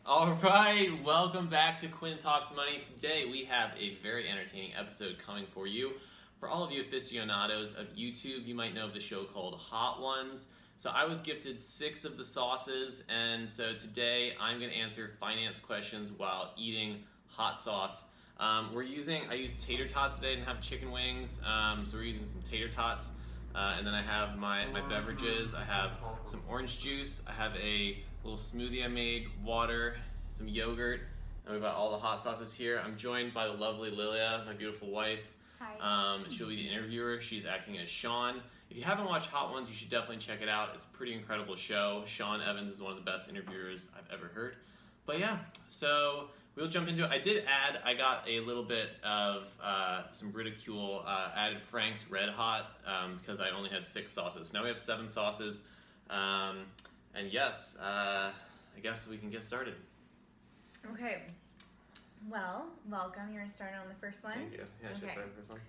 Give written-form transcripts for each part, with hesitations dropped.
All right, welcome back to Quinn Talks Money. Today we have a very entertaining episode coming for you. For all of you aficionados of YouTube, you might know of the show called Hot Ones. So I was gifted 6 of the sauces, and so today I'm going to answer finance questions while eating hot sauce. I used tater tots today. I didn't have chicken wings, so we're using some tater tots. And then I have my beverages. I have some orange juice. I have a little smoothie I made, water, some yogurt, and we've got all the hot sauces here. I'm joined by the lovely Lilia, my beautiful wife. Hi. She'll be the interviewer. She's acting as Sean. If you haven't watched Hot Ones, you should definitely check it out. It's a pretty incredible show. Sean Evans is one of the best interviewers I've ever heard. But yeah, so we'll jump into it. I got a little bit of some ridicule, added Frank's Red Hot because I only had 6 sauces. Now we have 7 sauces. And yes, I guess we can get started. Okay. Well, welcome. You're starting on the first one. Thank you. Yeah, should I Okay. start the first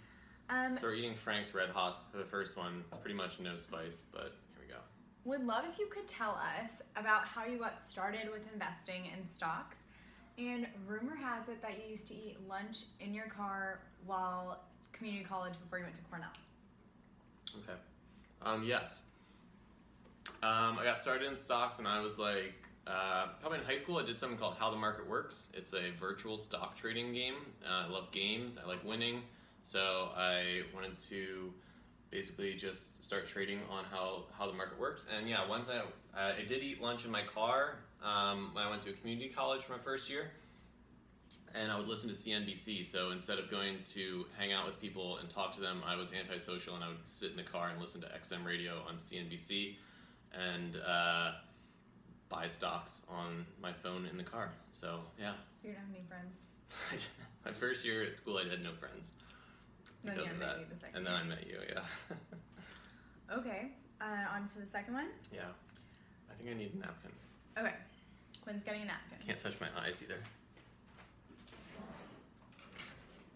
one? So we're eating Frank's Red Hot for the first one. It's pretty much no spice, but here we go. Would love if you could tell us about how you got started with investing in stocks. And rumor has it that you used to eat lunch in your car while community college before you went to Cornell. Okay. Yes. I got started in stocks when I was probably in high school. I did something called How the Market Works. It's a virtual stock trading game. I love games. I like winning. So I wanted to basically just start trading on how the market works. And yeah, once I did eat lunch in my car when I went to a community college for my first year. And I would listen to CNBC. So instead of going to hang out with people and talk to them, I was antisocial and I would sit in the car and listen to XM radio on CNBC and buy stocks on my phone in the car. So yeah. So you don't have any friends? My first year at school, I had no friends because of that. And then I met you, yeah. Okay, on to the second one. Yeah. I think I need a napkin. Okay, Quinn's getting a napkin. Can't touch my eyes either.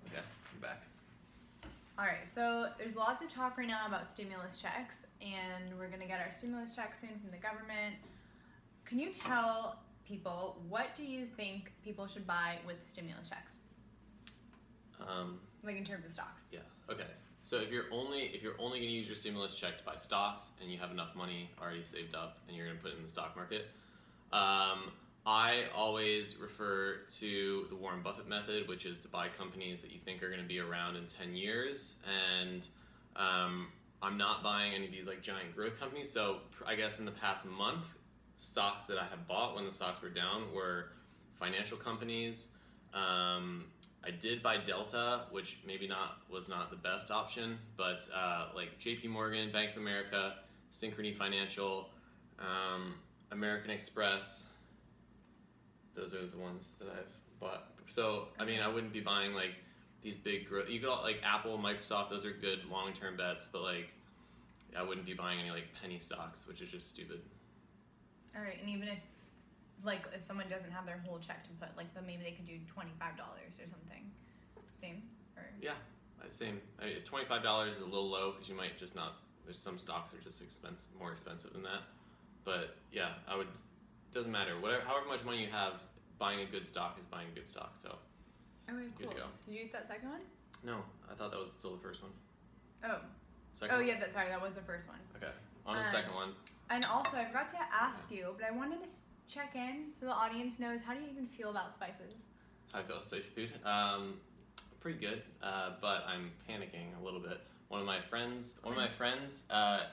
Okay, I'm back. All right, so there's lots of talk right now about stimulus checks, and we're gonna get our stimulus checks soon from the government. Can you tell people, what do you think people should buy with stimulus checks? Like in terms of stocks. Yeah. Okay. So if you're only gonna use your stimulus check to buy stocks and you have enough money already saved up and you're gonna put it in the stock market, I always refer to the Warren Buffett method, which is to buy companies that you think are going to be around in 10 years. And I'm not buying any of these like giant growth companies. So I guess in the past month, stocks that I have bought when the stocks were down were financial companies. I did buy Delta, which was not the best option, but like JP Morgan, Bank of America, Synchrony Financial, American Express. Those are the ones that I've bought. So, I mean, I wouldn't be buying like these big growth. You could like Apple, Microsoft, those are good long-term bets, but like I wouldn't be buying any like penny stocks, which is just stupid. All right, and even if someone doesn't have their whole check to put, but maybe they could do $25 or something. Same? Or? Yeah, same. I mean, $25 is a little low because you might just not. There's some stocks that are just more expensive than that. But yeah, I would. Doesn't matter. However much money you have, buying a good stock is buying a good stock. So. Okay, good cool. to go. Did you eat that second one? No, I thought that was still the first one. Oh. Second one? Yeah. That was the first one. Okay. On to the second one. And also, I forgot to ask you, but I wanted to check in so the audience knows, how do you even feel about spices? How I feel about spicy food? Pretty good, but I'm panicking a little bit. One of my friends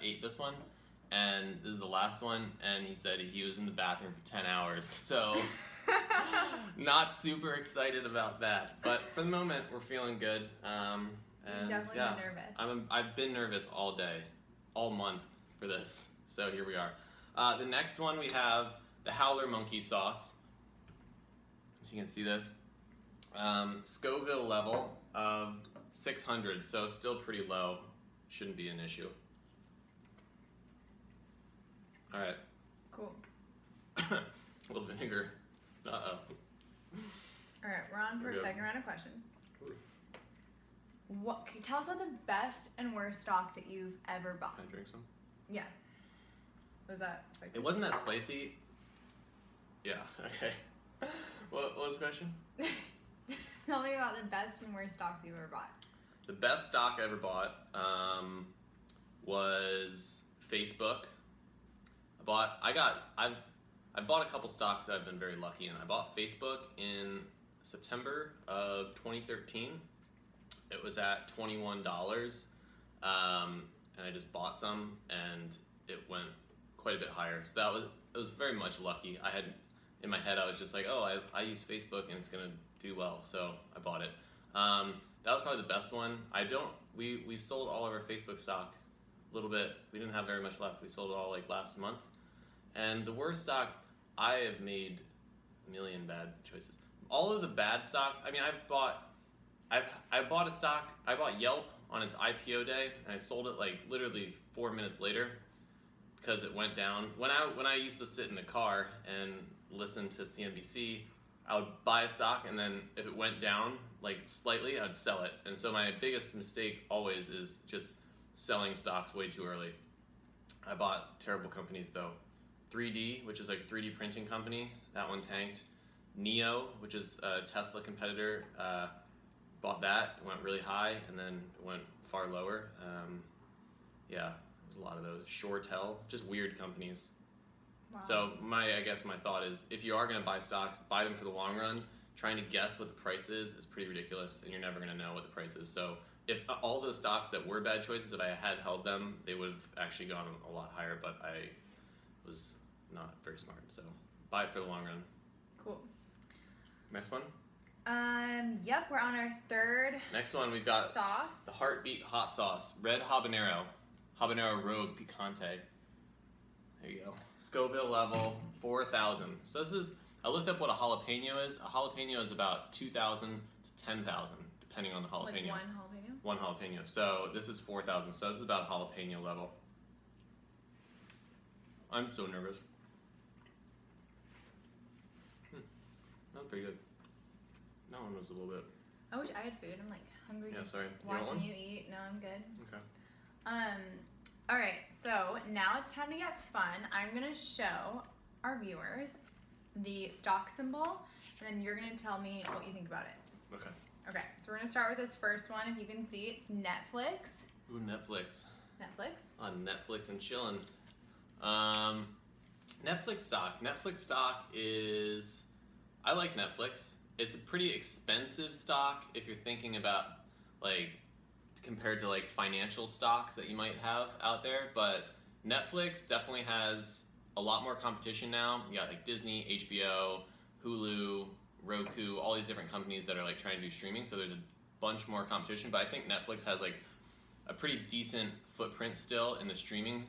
ate this one, and this is the last one, and he said he was in the bathroom for 10 hours, so not super excited about that. But for the moment, we're feeling good. And You've definitely been nervous. I've been nervous all day, all month for this, so here we are. The next one we have the Howler Monkey Sauce. So you can see this. Scoville level of 600, so still pretty low. Shouldn't be an issue. All right. Cool. A little vinegar. Uh-oh. All right, we're on for a second round of questions. Tell us about the best and worst stock that you've ever bought. Can I drink some? Yeah. Was that spicy? It wasn't that spicy. Yeah, okay. What was the question? Tell me about the best and worst stocks you've ever bought. The best stock I ever bought was Facebook. I bought a couple stocks that I've been very lucky in. I bought Facebook in September of 2013. It was at $21, and I just bought some, and it went quite a bit higher. So it was very much lucky. I had in my head I was just like, oh, I use Facebook and it's gonna do well, so I bought it. That was probably the best one. We sold all of our Facebook stock a little bit. We didn't have very much left. We sold it all like last month. And the worst stock, I have made a million bad choices. All of the bad stocks, I mean, I bought a stock, I bought Yelp on its IPO day, and I sold it like literally 4 minutes later because it went down. When I used to sit in the car and listen to CNBC, I would buy a stock, and then if it went down like slightly, I'd sell it. And so my biggest mistake always is just selling stocks way too early. I bought terrible companies though. 3D, which is like a 3D printing company, that one tanked. Neo, which is a Tesla competitor, bought that. It went really high, and then it went far lower. Yeah, there's a lot of those. ShoreTel, just weird companies. Wow. So I guess my thought is, if you are going to buy stocks, buy them for the long run. Trying to guess what the price is pretty ridiculous, and you're never going to know what the price is. So if all those stocks that were bad choices, if I had held them, they would have actually gone a lot higher, but I was not very smart. So buy it for the long run. Cool. Next one? Yep, we're on our third Next one, we've got sauce. the Heartbeat hot sauce, red habanero, habanero rogue picante. There you go. Scoville level 4,000. So this is, I looked up what a jalapeno is. A jalapeno is about 2,000 to 10,000, depending on the jalapeno. Like one jalapeno? One jalapeno. So this is 4,000. So this is about jalapeno level. I'm so nervous. That was pretty good. That one was a little bit. I wish I had food. I'm like hungry. Yeah, sorry. Watching you eat. No, I'm good. Okay. All right. So now it's time to get fun. I'm gonna show our viewers the stock symbol, and then you're gonna tell me what you think about it. Okay. Okay. So we're gonna start with this first one. If you can see, it's Netflix. Ooh, Netflix. Netflix. On Netflix and chilling. Netflix stock. Netflix stock is, I like Netflix. It's a pretty expensive stock if you're thinking about like compared to like financial stocks that you might have out there, but Netflix definitely has a lot more competition now. You got like Disney, HBO, Hulu, Roku, all these different companies that are like trying to do streaming, so there's a bunch more competition, but I think Netflix has like a pretty decent footprint still in the streaming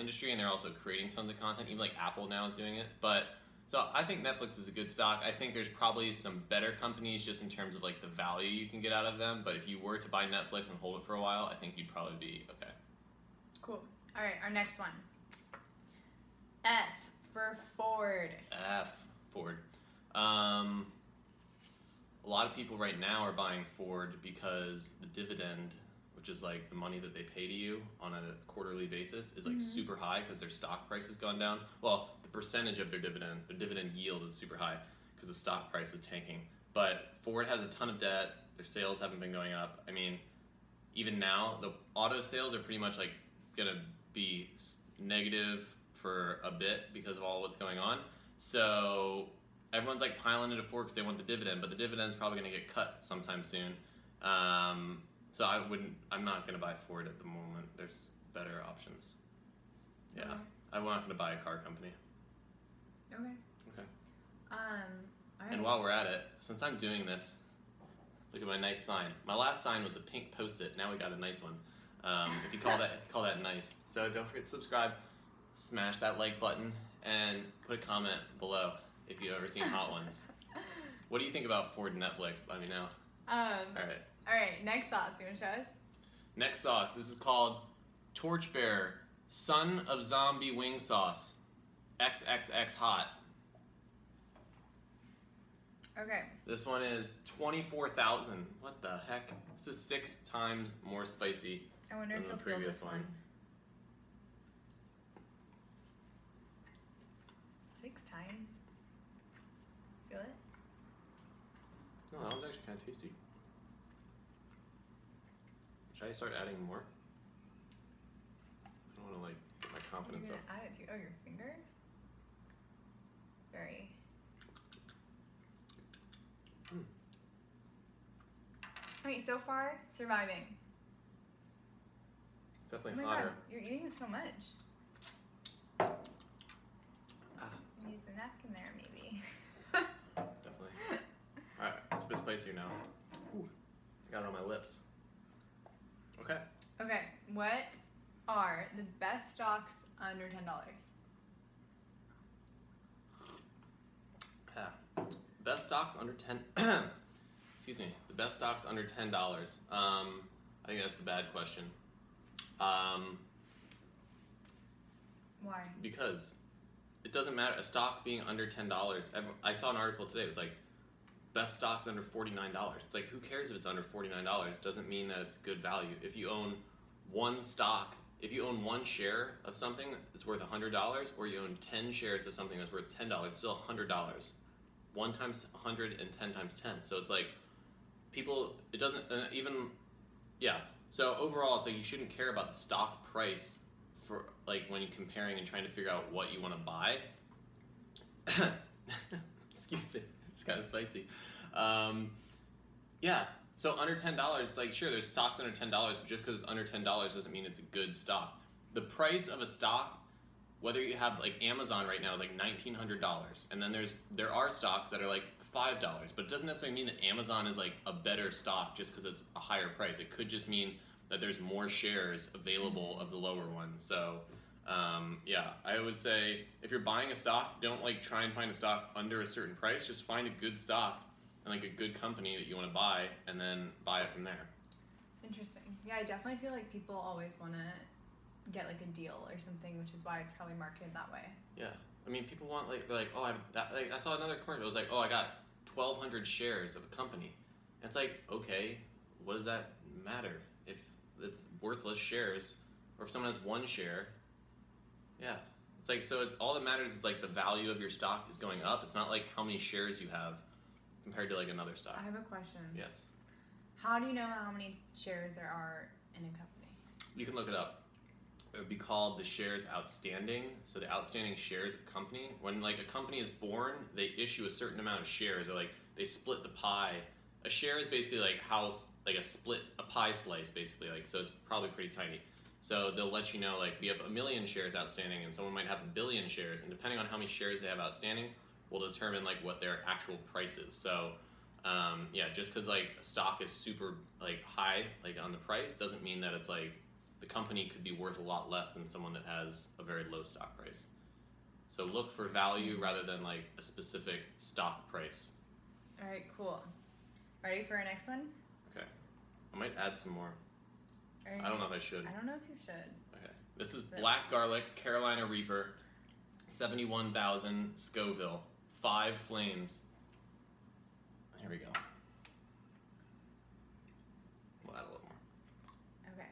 industry, and they're also creating tons of content. Even like Apple now is doing it. But so I think Netflix is a good stock. I think there's probably some better companies just in terms of like the value you can get out of them. But if you were to buy Netflix and hold it for a while, I think you'd probably be okay. Cool. All right, our next one. F for Ford. F, Ford. A lot of people right now are buying Ford because the dividend, which is like the money that they pay to you on a quarterly basis, is like super high because their stock price has gone down. Well, the percentage of their dividend yield is super high because the stock price is tanking. But Ford has a ton of debt. Their sales haven't been going up. I mean, even now, the auto sales are pretty much like gonna be negative for a bit because of all what's going on. So everyone's like piling into Ford because they want the dividend, but the dividend's probably gonna get cut sometime soon. So I'm not going to buy Ford at the moment. There's better options. Yeah. Okay. I'm not going to buy a car company. Okay. Okay. All right. And while we're at it, since I'm doing this, look at my nice sign. My last sign was a pink Post-it. Now we got a nice one. If you call that nice. So don't forget to subscribe, smash that like button, and put a comment below if you've ever seen Hot Ones. What do you think about Ford and Netflix? Let me know. All right, next sauce. You want to show us? Next sauce. This is called Torchbearer, Son of Zombie Wing Sauce, XXX Hot. Okay. This one is 24,000. What the heck? This is 6 times more spicy I wonder than if the you'll feel previous this one. 6 times. Feel it? No, that one's actually kind of tasty. Should I start adding more? I don't want to like get my confidence You're up. gonna add it to your finger. Very. Alright, so far surviving. It's definitely Oh my hotter. God, you're eating so much. Ah, Use a napkin there, maybe. definitely. Alright, it's a bit spicier now. Ooh, got it on my lips. Okay. Okay, what are the best stocks under $10? Best stocks under 10. Excuse me. The best stocks under $10. I think that's a bad question. Why? Because it doesn't matter. A stock being under $10. I saw an article today. It was like best stocks under $49. It's like, who cares if it's under $49? It doesn't mean that it's good value. If you own one stock, if you own one share of something that's worth $100, or you own 10 shares of something that's worth $10, it's still $100. 1 times 100 and 10 times 10. So it's like people, it doesn't even, yeah. So overall, it's like you shouldn't care about the stock price for like when you're comparing and trying to figure out what you want to buy. Excuse me, it's kind of spicy. Yeah, so under $10, it's like, sure, there's stocks under $10, but just because it's under $10 doesn't mean it's a good stock. The price of a stock, whether you have like Amazon right now is like $1,900, and then there are stocks that are like $5, but it doesn't necessarily mean that Amazon is like a better stock just because it's a higher price. It could just mean that there's more shares available of the lower one. So yeah, I would say if you're buying a stock, don't like try and find a stock under a certain price. Just find a good stock and like a good company that you want to buy, and then buy it from there. Interesting. Yeah, I definitely feel like people always want to get like a deal or something, which is why it's probably marketed that way. Yeah, I mean, people want like they're like, oh, I saw another commercial. It was like, oh, I got 1,200 shares of a company. And it's like, okay, what does that matter if it's worthless shares, or if someone has one share? Yeah, it's like, so all that matters is like the value of your stock is going up. It's not like how many shares you have compared to like another stock. I have a question. Yes. How do you know how many shares there are in a company? You can look it up. It would be called the shares outstanding. So the outstanding shares of company. When like a company is born, they issue a certain amount of shares, or like they split the pie. A share is basically like how like a pie slice basically, like, so it's probably pretty tiny. So they'll let you know like we have 1 million shares outstanding, and someone might have 1 billion shares, and depending on how many shares they have outstanding will determine like what their actual price is. So yeah, just because like a stock is super like high like on the price doesn't mean that it's like the company could be worth a lot less than someone that has a very low stock price. So look for value rather than like a specific stock price. All right, cool. Ready for our next one? Okay, I might add some more. Right. I don't know if I should. I don't know if you should. Okay, this is black garlic Carolina Reaper, 71,000 Scoville, 5 flames. Here we go. We'll add a little more. Okay.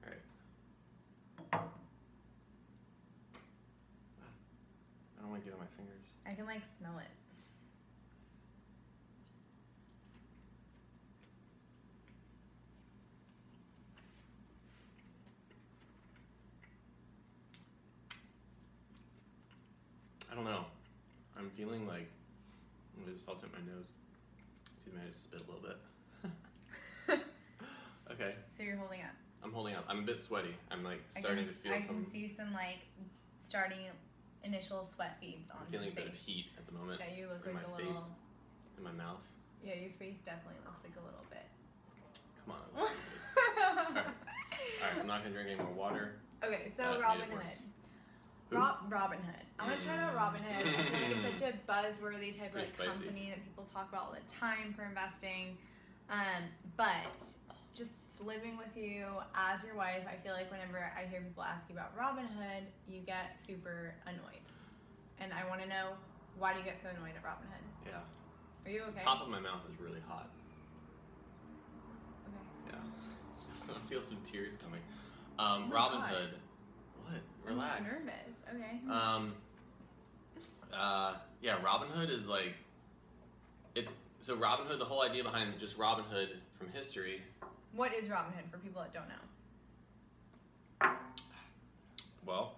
All right. I don't want to get on my fingers. I can like smell it. I don't know. I'm feeling like I just felt it in my nose. Excuse me, I just spit a little bit. Okay. So you're holding up. I'm holding up. I'm a bit sweaty. I'm like starting to feel I some. can see some like starting initial sweat beads on I'm feeling his a bit of face. heat at the moment. Yeah, you look in like my a little. face, in my mouth. Yeah, your face definitely looks like a little bit. Come on. All right. I'm not gonna drink any more water. Okay, so That made Robin it worse. Hood. Robin Hood. I'm gonna try out Robin Hood. I feel like it's such a buzzworthy type of like Pretty spicy. company that people talk about all the time for investing. But just living with you as your wife, I feel like whenever I hear people ask you about Robin Hood, you get super annoyed. And I want to know, why do you get so annoyed at Robin Hood? Yeah. Are you okay? The top of my mouth is really hot. Okay. Yeah. Just I feel some tears coming. Oh my Robin God. Hood. What? Relax. I'm just nervous. Okay. Yeah, Robinhood is like so Robinhood. The whole idea behind just Robinhood from history. What is Robinhood for people that don't know? Well,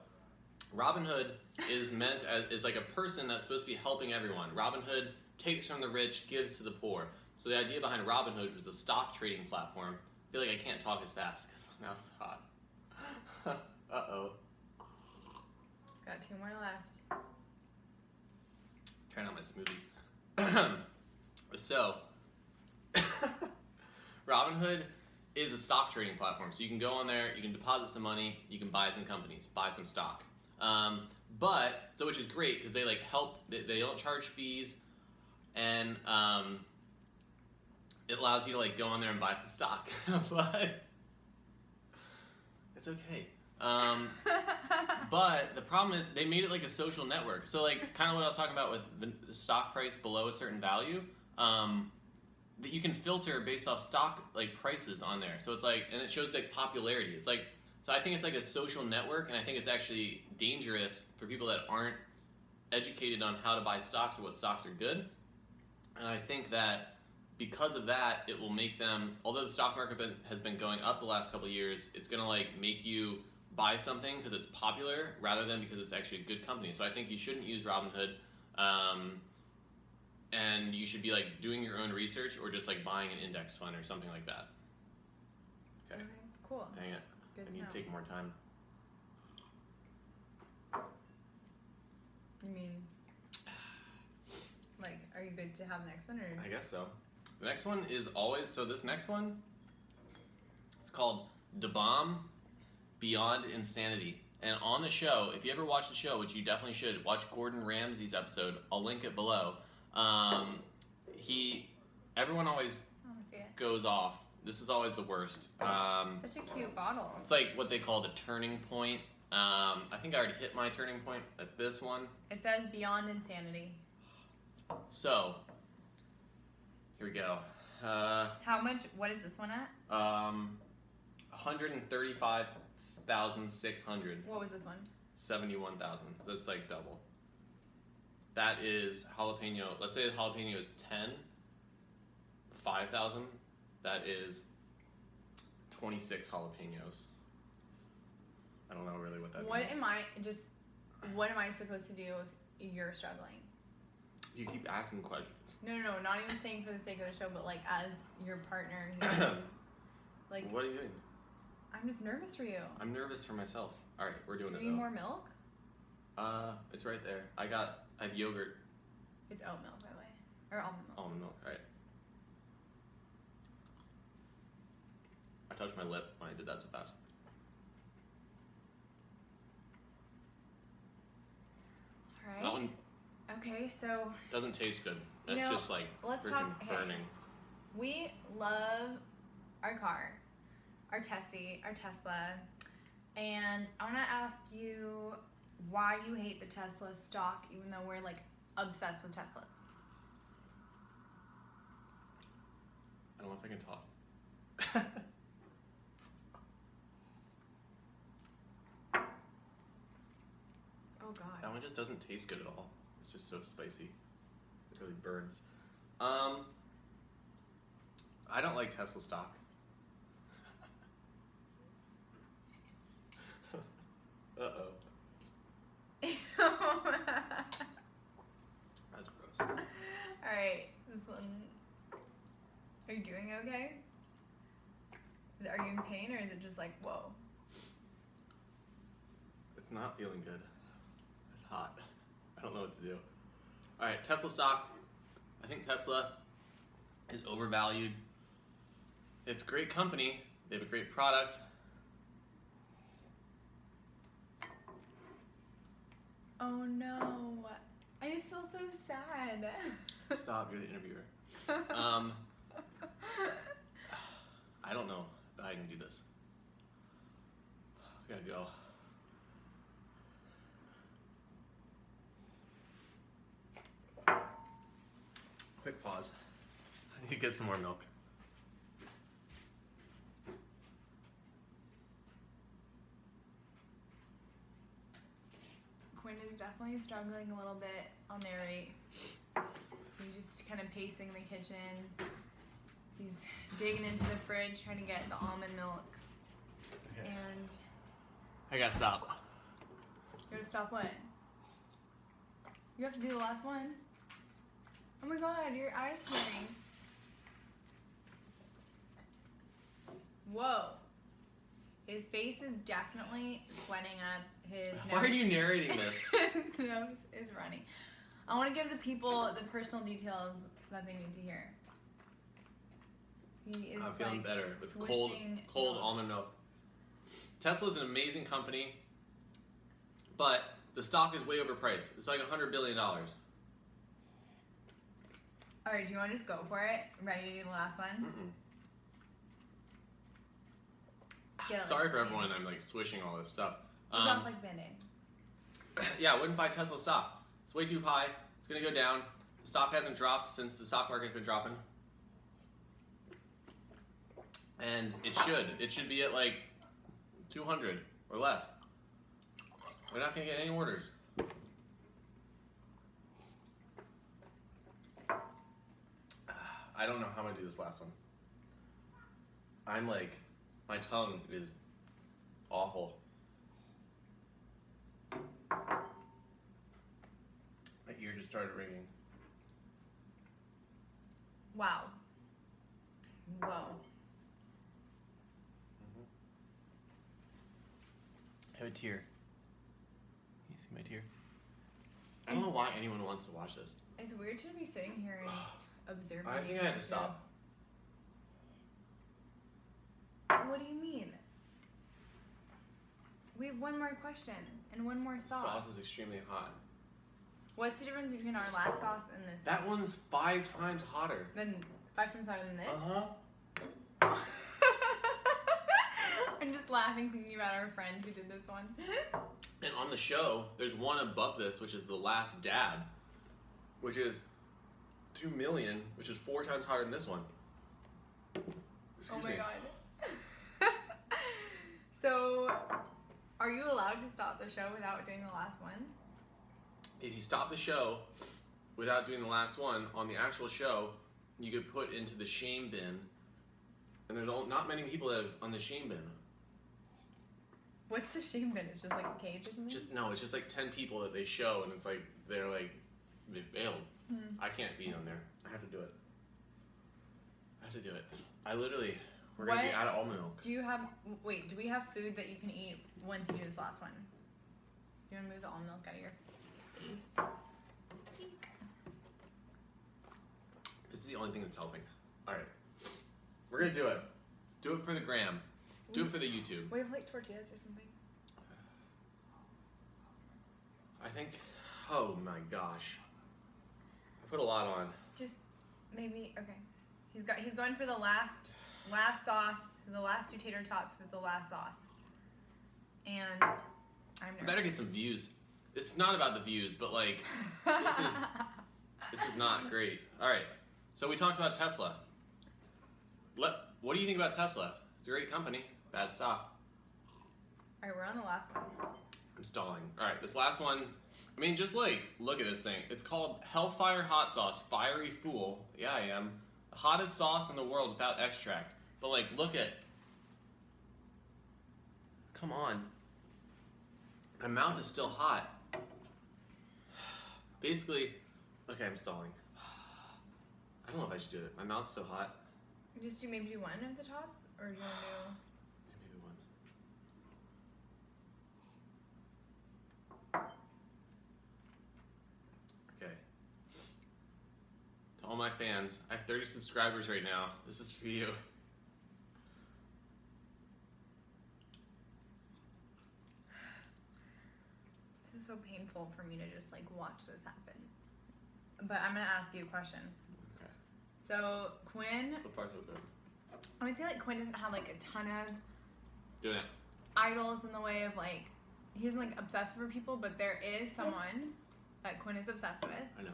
Robinhood is meant is like a person that's supposed to be helping everyone. Robinhood takes from the rich, gives to the poor. So the idea behind Robinhood was a stock trading platform. I feel like I can't talk as fast because my mouth's hot. Uh-oh. Got 2 more left. Trying out my smoothie. So, Robinhood is a stock trading platform. So you can go on there, you can deposit some money, you can buy some companies, buy some stock. Which is great because they like help. They don't charge fees, and it allows you to like go on there and buy some stock. But it's okay. But the problem is they made it like a social network. So like kind of what I was talking about with the stock price below a certain value, that you can filter based off stock like prices on there. So it's like, and it shows like popularity. It's like, so I think it's like a social network, and I think it's actually dangerous for people that aren't educated on how to buy stocks or what stocks are good. And I think that because of that, it will make them, although the stock market has been going up the last couple of years, it's gonna like make you buy something because it's popular rather than because it's actually a good company. So I think you shouldn't use Robinhood, and you should be like doing your own research or just like buying an index fund or something like that. Okay. Cool. Dang it. Good I need to take more time. You mean, like, are you good to have the next one, or? I guess so. The next one is always, so this next one, it's called Da Bomb Beyond Insanity. And on the show, if you ever watch the show, which you definitely should, watch Gordon Ramsay's episode. I'll link it below. Everyone always goes off. This is always the worst. Such a cute bottle. It's like what they call the turning point. I think I already hit my turning point at this one. It says Beyond Insanity. So, here we go. How much? What is this one at? 135,600. What was this one? 71,000. So it's like double. That is jalapeno. Let's say the jalapeno is 5,000. That is 26 jalapenos. I don't know really what that means. What am I supposed to do if you're struggling? You keep asking questions. No, not even saying for the sake of the show, but like as your partner, like. What are you doing? I'm just nervous for you. I'm nervous for myself. All right, we're doing it. You need more milk? It's right there. I have yogurt. It's oat milk, by the way, or almond milk. Almond milk. All right. I touched my lip when I did that so fast. All right. That one Okay, so doesn't taste good. That's just like freaking burning. We love our car, our Tesla, and I want to ask you why you hate the Tesla stock, even though we're like obsessed with Teslas. I don't know if I can talk. Oh God. That one just doesn't taste good at all. It's just so spicy. It really burns. I don't like Tesla stock. Uh-oh. That's gross. Alright, this one. Are you doing okay? Are you in pain, or is it just like, whoa? It's not feeling good. It's hot. I don't know what to do. Alright, Tesla stock. I think Tesla is overvalued. It's a great company. They have a great product. Oh no. I just feel so sad. Stop, you're the interviewer. I don't know if I can do this. I gotta go. Quick pause. I need to get some more milk. When Warren is definitely struggling a little bit on their rate. He's just kind of pacing the kitchen. He's digging into the fridge trying to get the almond milk. Okay. And I gotta stop. you gotta stop what? You have to do the last one? Oh my god, your eye's tearing. Whoa. His face is definitely sweating up. His nose. Why are you narrating this? His nose is running. I want to give the people the personal details that they need to hear. He is I'm feeling better with cold milk. almond milk. Tesla's an amazing company, but the stock is way overpriced. It's like $100 billion. Alright, do you want to just go for it? Ready to do the last one? Mm-mm. Get it, Sorry like, for everyone. I'm like swishing all this stuff. It's off like Band-Aid. Yeah, I wouldn't buy Tesla stock. It's way too high. It's gonna go down. The stock hasn't dropped since the stock market's been dropping, and it should. It should be at like 200 or less. We're not gonna get any orders. I don't know how I'm gonna do this last one. I'm like, my tongue is awful. My ear just started ringing. Wow. Whoa. I have a tear. You see my tear? I don't know why anyone wants to watch this. It's weird to be sitting here and just observing. I think I had to stop. What do you mean? We have one more question and one more sauce. Sauce is extremely hot. What's the difference between our last sauce and this? That one's 5 times hotter. Then 5 times hotter than this? Uh-huh. I'm just laughing thinking about our friend who did this one. And on the show, there's one above this, which is the last dab, which is 2 million, which is 4 times hotter than this one. Excuse Oh my me. god. So, are you allowed to stop the show without doing the last one? If you stop the show without doing the last one, on the actual show, you could put into the shame bin. And there's not many people that are on the shame bin. What's the shame bin? It's just like a cage or something? It's just like 10 people that they show, and it's like they failed. I can't be on there. I have to do it. We're gonna be out of almond milk. Do we have food that you can eat once you do this last one? So you wanna move the almond milk out of your face? This is the only thing that's helping. Alright. We're gonna do it. Do it for the gram. Do it for the YouTube. We have like tortillas or something. I think, oh my gosh. I put a lot on. Just maybe, okay. He's going for the last sauce, the last 2 tater tots with the last sauce. And I'm nervous. I better get some views. It's not about the views, but like, this is not great. Alright, so we talked about Tesla. What do you think about Tesla? It's a great company, bad stock. Alright, we're on the last one. I'm stalling. Alright, this last one, I mean, just like, look at this thing. It's called Hellfire Hot Sauce, Fiery Fool. Yeah, I am. The hottest sauce in the world without extract. But like, look at, come on. My mouth is still hot. Basically, okay, I'm stalling. I don't know if I should do it. My mouth's so hot. Just maybe do one of the tots? Or do you want to do... Maybe one. Okay. To all my fans, I have 30 subscribers right now. This is for you. This is so painful for me to just like watch this happen. But I'm gonna ask you a question. Okay. So Quinn, So far, so good. I would say like Quinn doesn't have like a ton of Doing it. idols in the way of like, he isn't like obsessed over people, but there is someone that Quinn is obsessed with. I know.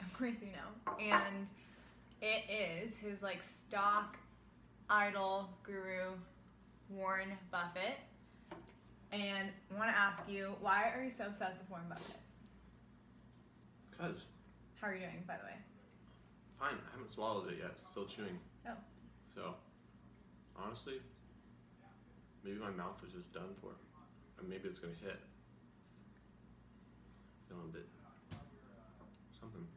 Of course you know. And it is his like stock idol guru, Warren Buffett. And I want to ask you, why are you so obsessed with Warren Buffett? Because. How are you doing, by the way? Fine. I haven't swallowed it yet. Still chewing. Oh. So, honestly, maybe my mouth is just done for. And maybe it's going to hit. Feeling a bit something.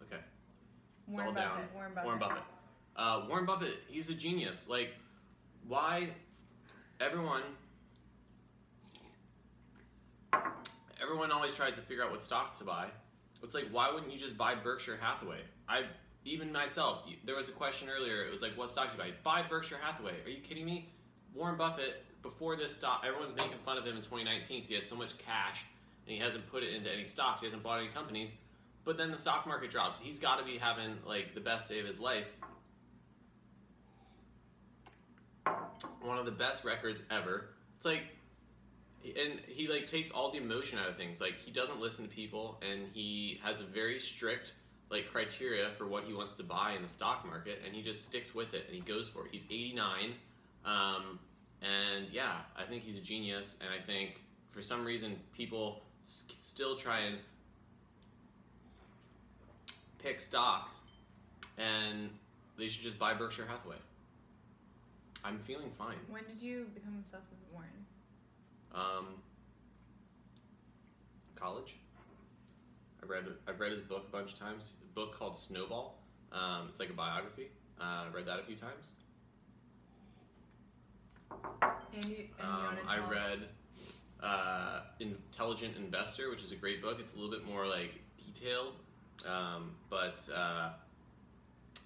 Okay. Warren all Buffett. down. Warren Buffett. Warren Buffett. Warren Buffett, he's a genius. Like, why everyone always tries to figure out what stock to buy. It's like, why wouldn't you just buy Berkshire Hathaway? Even myself, there was a question earlier, it was like, what stocks do you buy? Buy Berkshire Hathaway. Are you kidding me? Warren Buffett, before this stock, everyone's making fun of him in 2019 because he has so much cash and he hasn't put it into any stocks, he hasn't bought any companies, but then the stock market drops. He's got to be having like the best day of his life. One of the best records ever. It's like, and he like takes all the emotion out of things. Like, he doesn't listen to people, and he has a very strict like criteria for what he wants to buy in the stock market, and he just sticks with it and he goes for it. He's 89, and yeah, I think he's a genius. And I think for some reason people still try and pick stocks, and they should just buy Berkshire Hathaway. I'm feeling fine. When did you become obsessed with Warren? College. I've read his book a bunch of times. A book called Snowball. It's like a biography. Read that a few times. I read Intelligent Investor, which is a great book. It's a little bit more like detailed, but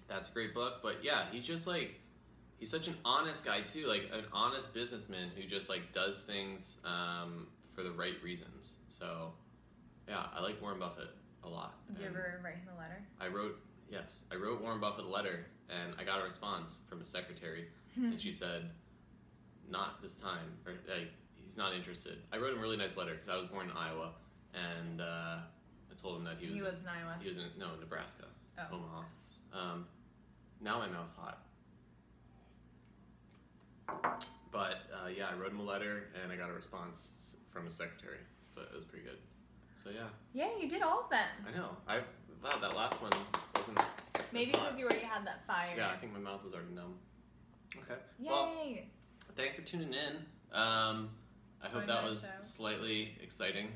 that's a great book. But yeah, he's just like, he's such an honest guy too, like an honest businessman who just like does things for the right reasons. So yeah, I like Warren Buffett a lot. Did you ever write him a letter? I wrote Warren Buffett a letter, and I got a response from his secretary, and she said, not this time, or like, he's not interested. I wrote him a really nice letter because I was born in Iowa, and I told him that he lives in Iowa? He was in Nebraska, oh. Omaha. Now my mouth's hot. But yeah, I wrote him a letter, and I got a response from his secretary, but it was pretty good. So yeah. Yeah, you did all of them. I know. Wow, that last one wasn't. Maybe because you already had that fire. Yeah, I think my mouth was already numb. Okay. Yay! Well, thanks for tuning in. I hope that was slightly exciting.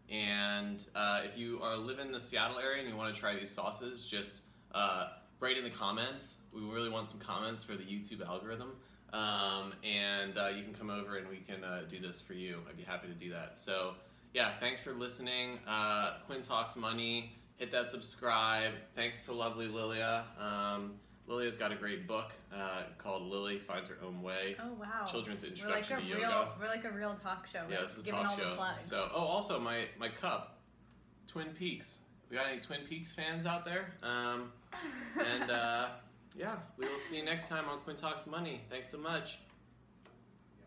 And if you are living in the Seattle area and you want to try these sauces, just write in the comments. We really want some comments for the YouTube algorithm. And you can come over and we can do this for you. I'd be happy to do that. So yeah, thanks for listening. Quinn Talks Money. Hit that subscribe. Thanks to lovely Lilia. Lilia's got a great book called Lily Finds Her Own Way. Oh wow! Children's Introduction to Yoga. We're like a real talk show. Yeah, this is a giving talk all show. The plugs. So, also my cup, Twin Peaks. We got any Twin Peaks fans out there? Yeah, we will see you next time on Quinn Talks Money. Thanks so much.